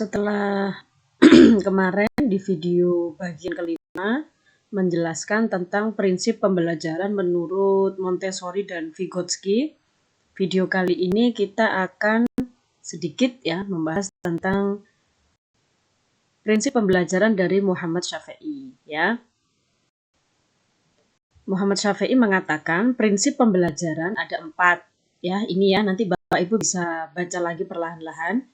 Setelah kemarin di video bagian kelima menjelaskan tentang prinsip pembelajaran menurut Montessori dan Vygotsky, video kali ini kita akan sedikit membahas tentang prinsip pembelajaran dari Muhammad Syafi'i ya. Muhammad Syafi'i mengatakan prinsip pembelajaran ada 4 ya. Ini ya, nanti Bapak Ibu bisa baca lagi perlahan-lahan.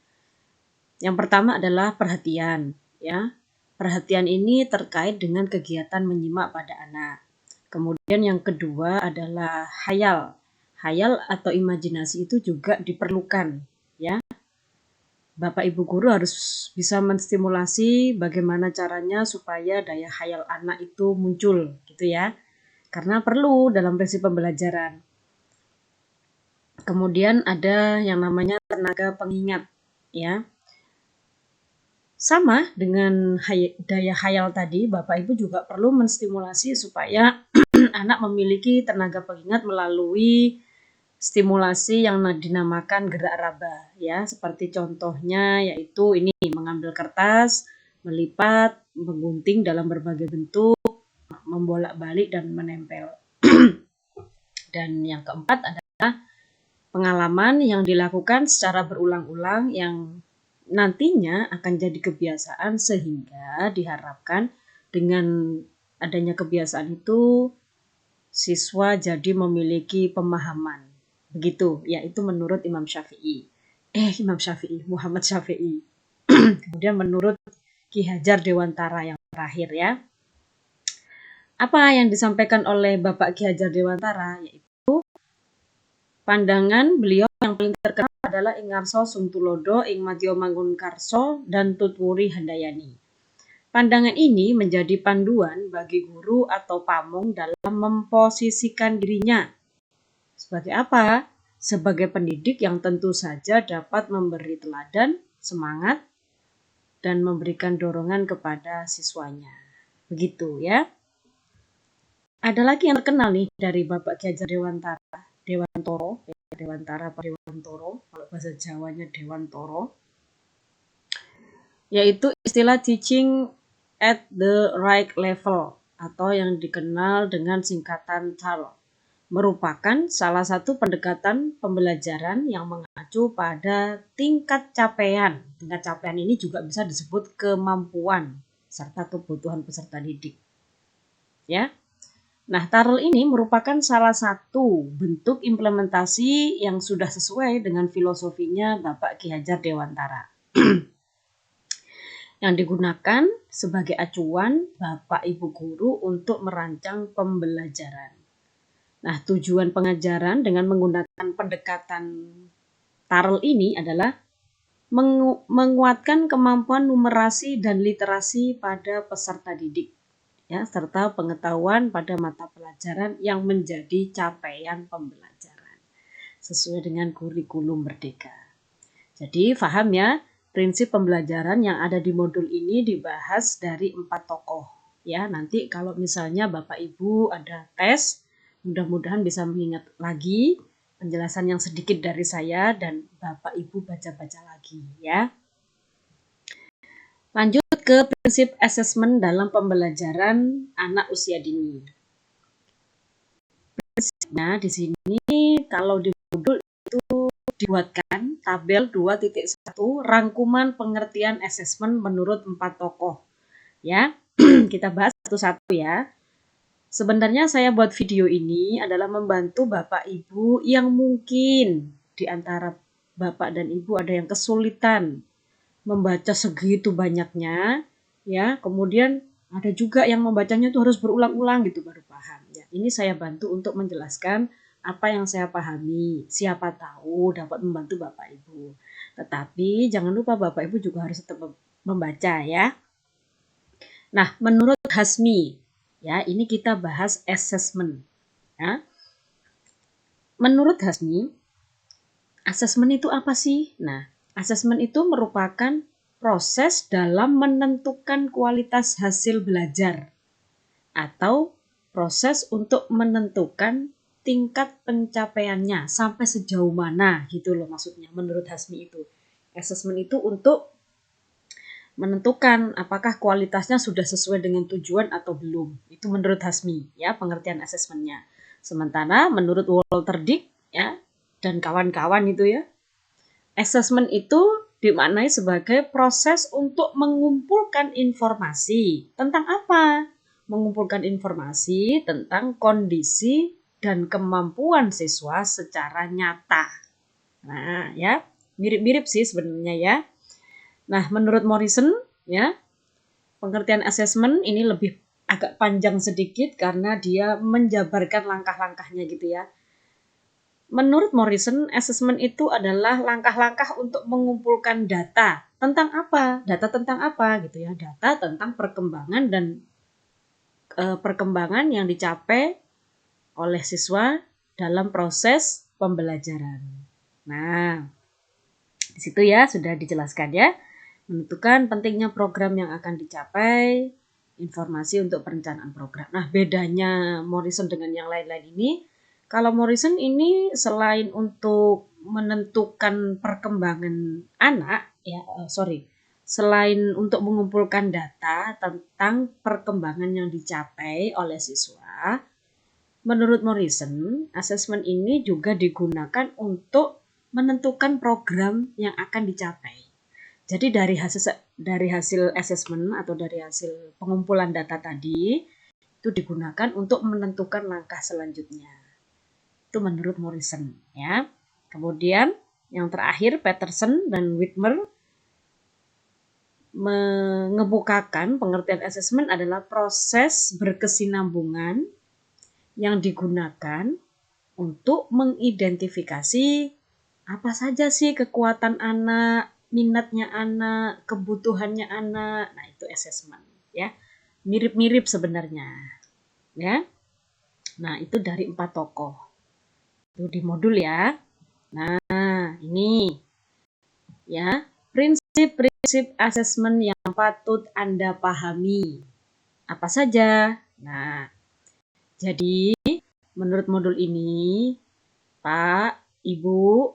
Yang pertama adalah perhatian ya. Perhatian ini terkait dengan kegiatan menyimak pada anak. Kemudian yang kedua adalah hayal. Hayal atau imajinasi itu juga diperlukan ya. Bapak Ibu guru harus bisa menstimulasi bagaimana caranya supaya daya hayal anak itu muncul gitu ya. Karena perlu dalam prinsip pembelajaran. Kemudian ada yang namanya tenaga pengingat ya. Sama dengan daya hayal tadi, Bapak Ibu juga perlu menstimulasi supaya anak memiliki tenaga pengingat melalui stimulasi yang dinamakan gerak raba ya, seperti contohnya yaitu ini mengambil kertas, melipat, menggunting dalam berbagai bentuk, membolak-balik dan menempel. Dan yang keempat adalah pengalaman yang dilakukan secara berulang-ulang yang nantinya akan jadi kebiasaan, sehingga diharapkan dengan adanya kebiasaan itu siswa jadi memiliki pemahaman. Begitu, yaitu menurut Muhammad Syafi'i. Kemudian menurut Ki Hajar Dewantara yang terakhir ya. Apa yang disampaikan oleh Bapak Ki Hajar Dewantara yaitu pandangan beliau yang paling terkenal adalah ing ngarsa sung tulodo, ing madya mangunkarsa, dan tutwuri handayani. Pandangan ini menjadi panduan bagi guru atau pamong dalam memposisikan dirinya. Sebagai apa? Sebagai pendidik yang tentu saja dapat memberi teladan, semangat, dan memberikan dorongan kepada siswanya. Begitu ya. Ada lagi yang terkenal nih dari Bapak Ki Hajar Dewantara, kalau bahasa Jawanya Dewantara, yaitu istilah teaching at the right level atau yang dikenal dengan singkatan TAL, merupakan salah satu pendekatan pembelajaran yang mengacu pada tingkat capaian. Tingkat capaian ini juga bisa disebut kemampuan serta kebutuhan peserta didik. Ya. Nah, TARL ini merupakan salah satu bentuk implementasi yang sudah sesuai dengan filosofinya Bapak Ki Hajar Dewantara. Yang digunakan sebagai acuan Bapak Ibu guru untuk merancang pembelajaran. Nah, tujuan pengajaran dengan menggunakan pendekatan TARL ini adalah menguatkan kemampuan numerasi dan literasi pada peserta didik. Ya, serta pengetahuan pada mata pelajaran yang menjadi capaian pembelajaran sesuai dengan kurikulum merdeka. Jadi paham ya, prinsip pembelajaran yang ada di modul ini dibahas dari 4 tokoh. Ya, nanti kalau misalnya Bapak Ibu ada tes, mudah-mudahan bisa mengingat lagi penjelasan yang sedikit dari saya dan Bapak Ibu baca-baca lagi ya. Lanjut ke prinsip asesmen dalam pembelajaran anak usia dini. Prinsipnya di sini kalau di modul itu dibuatkan tabel 2.1 rangkuman pengertian asesmen menurut 4 tokoh. Ya, kita bahas satu-satu ya. Sebenarnya saya buat video ini adalah membantu Bapak Ibu yang mungkin di antara Bapak dan Ibu ada yang kesulitan membaca segitu banyaknya ya, kemudian ada juga yang membacanya itu harus berulang-ulang gitu baru paham ya. Ini saya bantu untuk menjelaskan apa yang saya pahami, siapa tahu dapat membantu Bapak Ibu. Tetapi jangan lupa Bapak Ibu juga harus tetap membaca ya. Nah, menurut Hasmi ya, ini kita bahas assessment ya. Menurut Hasmi, assessment itu apa sih? Nah, asesmen itu merupakan proses dalam menentukan kualitas hasil belajar atau proses untuk menentukan tingkat pencapaiannya sampai sejauh mana gitu loh maksudnya menurut Hasmi itu. Asesmen itu untuk menentukan apakah kualitasnya sudah sesuai dengan tujuan atau belum. Itu menurut Hasmi, ya, pengertian asesmennya. Sementara menurut Walter Dick, ya, dan kawan-kawan itu ya, assessment itu dimaknai sebagai proses untuk mengumpulkan informasi. Tentang apa? Mengumpulkan informasi tentang kondisi dan kemampuan siswa secara nyata. Nah, ya, mirip-mirip sih sebenarnya ya. Nah, menurut Morrison, ya, pengertian assessment ini lebih agak panjang sedikit karena dia menjabarkan langkah-langkahnya gitu ya. Menurut Morrison, assessment itu adalah langkah-langkah untuk mengumpulkan data. Tentang apa? Data tentang apa gitu ya. Data tentang perkembangan dan perkembangan yang dicapai oleh siswa dalam proses pembelajaran. Nah, di situ ya sudah dijelaskan ya. Menentukan pentingnya program yang akan dicapai, informasi untuk perencanaan program. Nah, bedanya Morrison dengan yang lain-lain ini, kalau Morrison ini selain untuk menentukan perkembangan anak, selain untuk mengumpulkan data tentang perkembangan yang dicapai oleh siswa, menurut Morrison, asesmen ini juga digunakan untuk menentukan program yang akan dicapai. Jadi dari hasil asesmen atau dari hasil pengumpulan data tadi itu digunakan untuk menentukan langkah selanjutnya. Itu menurut Morrison ya. Kemudian yang terakhir Peterson dan Whitmer mengemukakan pengertian asesmen adalah proses berkesinambungan yang digunakan untuk mengidentifikasi apa saja sih kekuatan anak, minatnya anak, kebutuhannya anak. Nah, itu assessment ya. Mirip-mirip sebenarnya. Ya. Nah, itu dari 4 tokoh. Itu di modul ya. Nah, ini ya, prinsip-prinsip assessment yang patut Anda pahami. Apa saja? Nah, jadi menurut modul ini, Pak, Ibu,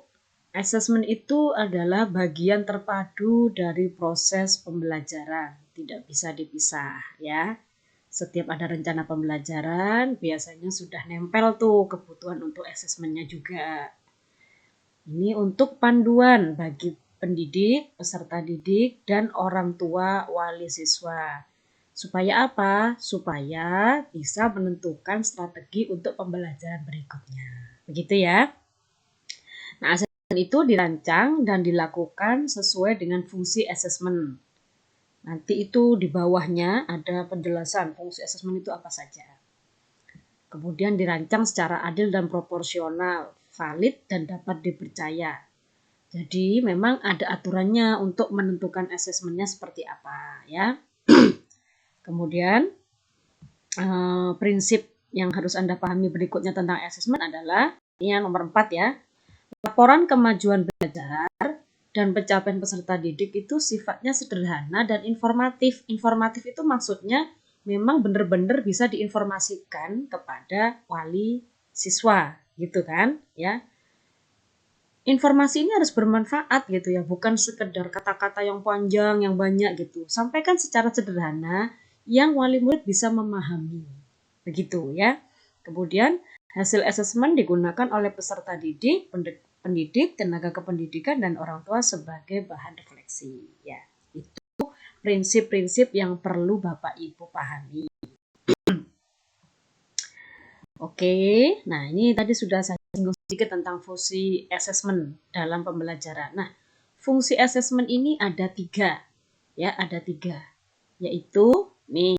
assessment itu adalah bagian terpadu dari proses pembelajaran, tidak bisa dipisah ya. Setiap ada rencana pembelajaran, biasanya sudah nempel tuh kebutuhan untuk assessmentnya juga. Ini untuk panduan bagi pendidik, peserta didik, dan orang tua wali siswa. Supaya apa? Supaya bisa menentukan strategi untuk pembelajaran berikutnya. Begitu ya. Nah, asesmen itu dirancang dan dilakukan sesuai dengan fungsi asesmen. Nanti itu di bawahnya ada penjelasan fungsi asesmen itu apa saja. Kemudian dirancang secara adil dan proporsional, valid dan dapat dipercaya. Jadi memang ada aturannya untuk menentukan asesmennya seperti apa ya. Kemudian prinsip yang harus Anda pahami berikutnya tentang asesmen adalah ini yang nomor 4 ya. Laporan kemajuan belajar dan pencapaian peserta didik itu sifatnya sederhana dan informatif. Informatif itu maksudnya memang benar-benar bisa diinformasikan kepada wali siswa gitu kan ya. Informasi ini harus bermanfaat gitu ya, bukan sekedar kata-kata yang panjang, yang banyak gitu. Sampaikan secara sederhana yang wali murid bisa memahami. Begitu ya. Kemudian hasil asesmen digunakan oleh peserta didik, pendidik, tenaga kependidikan, dan orang tua sebagai bahan refleksi. Ya, itu prinsip-prinsip yang perlu Bapak Ibu pahami. Oke, nah ini tadi sudah saya singgung sedikit tentang fungsi asesmen dalam pembelajaran. Nah, fungsi asesmen ini ada 3, ya, ada 3, yaitu nih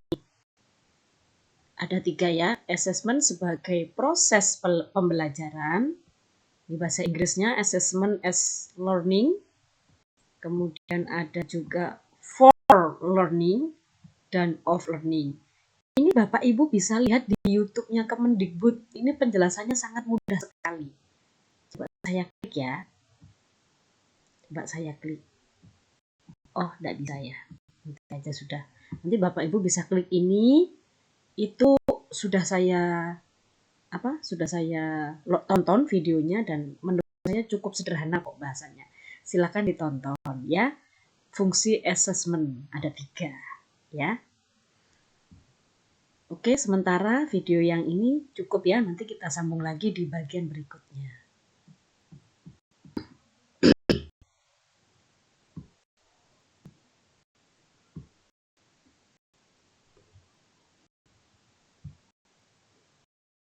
ada 3 ya, assessment sebagai proses pembelajaran. Di bahasa Inggrisnya assessment as learning. Kemudian ada juga for learning dan of learning. Ini Bapak Ibu bisa lihat di YouTube-nya Kemendikbud. Ini penjelasannya sangat mudah sekali. Coba saya klik ya. Coba saya klik. Oh, tidak bisa ya. Nanti aja sudah. Nanti Bapak Ibu bisa klik ini. Itu sudah saya tonton videonya dan menurut saya cukup sederhana kok bahasanya. Silakan ditonton ya. fungsi assessment. Ada 3 ya. Oke, sementara video yang ini cukup ya. Nanti kita sambung lagi di bagian berikutnya.